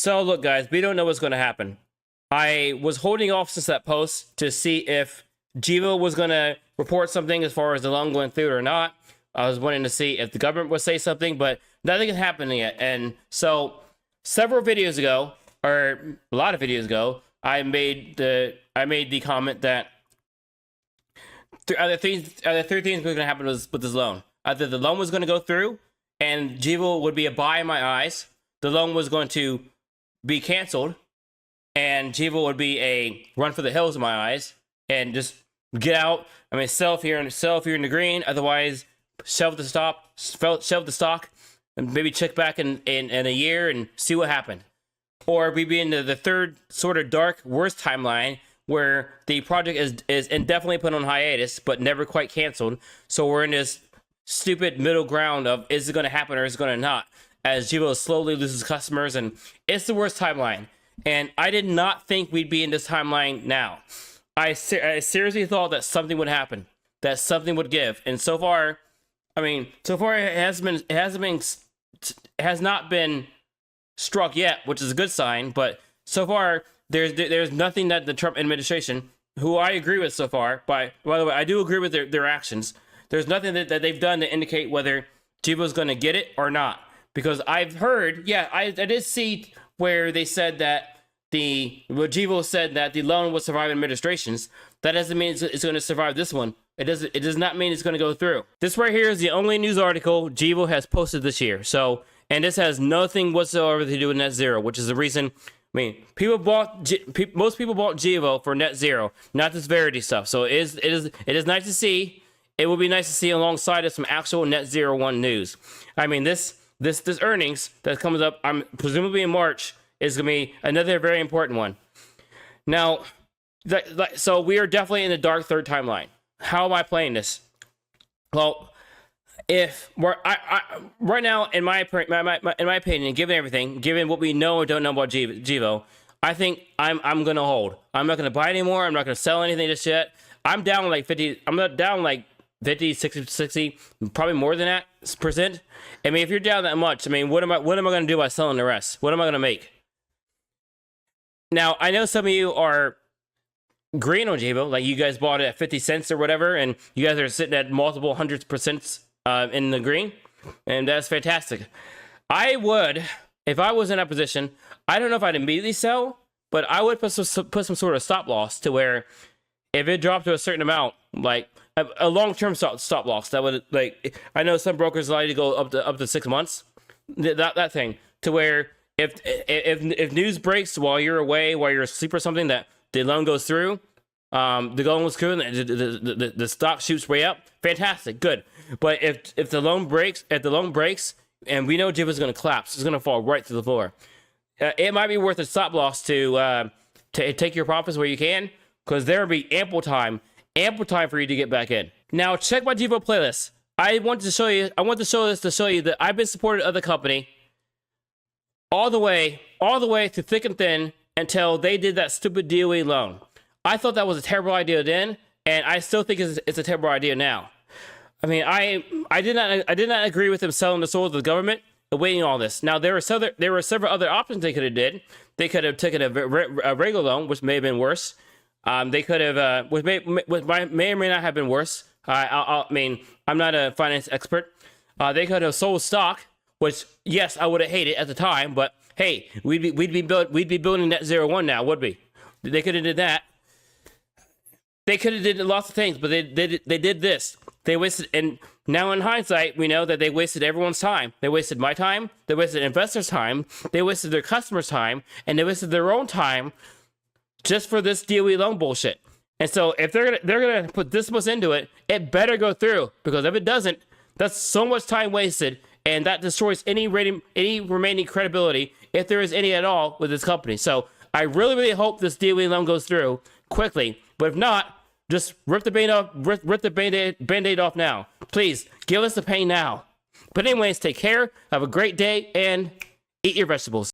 So look, guys, we don't know what's going to happen. I was holding off since that post to see if Gevo was going to report something as far as the loan going through or not. I was wanting to see if the government would say something, but nothing is happening yet. And so several videos ago, or a lot of videos ago, I made the comment that the three things were going to happen with this loan. Either the loan was going to go through, and Gevo would be a buy in my eyes. The loan was going to be canceled, and Gevo would be a run for the hills in my eyes, and just get out. I mean, sell if you're in the green. Otherwise, shelve the stock, and maybe check back in a year and see what happened. Or we'd be into the third sort of dark, worst timeline where the project is indefinitely put on hiatus, but never quite canceled. So we're in this stupid middle ground of, is it going to happen or is it going to not? As Gevo slowly loses customers, and it's the worst timeline. And I did not think we'd be in this timeline now. I seriously thought that something would happen, that something would give. And so far, I mean, it has not been struck yet, which is a good sign. But so far, there's nothing that the Trump administration, who I agree with so far, by the way, I do agree with their actions. There's nothing that they've done to indicate whether Gevo's going to get it or not. Because I've heard, yeah, I did see where they said that Gevo said that the loan will survive administrations. That doesn't mean it's going to survive this one. It does not mean it's going to go through. This right here is the only news article Gevo has posted this year. So, and this has nothing whatsoever to do with net zero, which is the reason. I mean, most people bought Gevo for net zero, not this Verity stuff. So it is nice to see. It will be nice to see alongside of some actual net zero one news. I mean, this earnings that comes up, I'm presumably in March, is going to be another very important one. Now, so we are definitely in the dark third timeline. How am I playing this? Well, if we're right now, in my opinion, given everything, given what we know or don't know about Gevo, I think I'm going to hold. I'm not going to buy anymore. I'm not going to sell anything just yet. I'm down like 50. I'm not down like 50, 60, probably more than that percent. I mean, if you're down that much, I mean, what am I going to do by selling the rest? What am I going to make? Now, I know some of you are green on Gevo, like you guys bought it at 50 cents or whatever, and you guys are sitting at multiple hundreds percent in the green, and that's fantastic. I would, if I was in that position, I don't know if I'd immediately sell, but I would put some sort of stop loss to where if it dropped to a certain amount, like a long-term stop loss, that would, like, I know some brokers allow you to go up to 6 months, that thing, to where if news breaks while you're away, while you're asleep or something, that the loan goes through, the loan was good, the stock shoots way up, fantastic, good. But if the loan breaks, and we know Gevo's going to collapse, it's going to fall right to the floor. It might be worth a stop loss to take your profits where you can, because there will be ample time for you to get back in. Now, check my Gevo playlist. I want to show this to show you that I've been supported of the company all the way to thick and thin until they did that stupid DOE loan. I thought that was a terrible idea then, and I still think it's a terrible idea now. I mean, I did not agree with them selling the soul to the government and waiting all this. Now, there were several other options they could have did. They could have taken a regular loan, which may have been worse. They could have, which may or may not have been worse. I mean, I'm not a finance expert. They could have sold stock, which, yes, I would have hated at the time, but hey, we'd be building net zero one now, would we? They could have did that. They could have did lots of things, but they did this. They wasted, and now in hindsight, we know that they wasted everyone's time. They wasted my time. They wasted investors' time. They wasted their customers' time, and they wasted their own time just for this DOE loan bullshit. And so if they're gonna put this much into it, it better go through, because if it doesn't, that's so much time wasted, and that destroys any remaining credibility, if there is any at all, with this company. So I really hope this DOE loan goes through quickly. But if not, just rip the Band-Aid off now. Please, give us the pain now. But anyways, take care, have a great day, and eat your vegetables.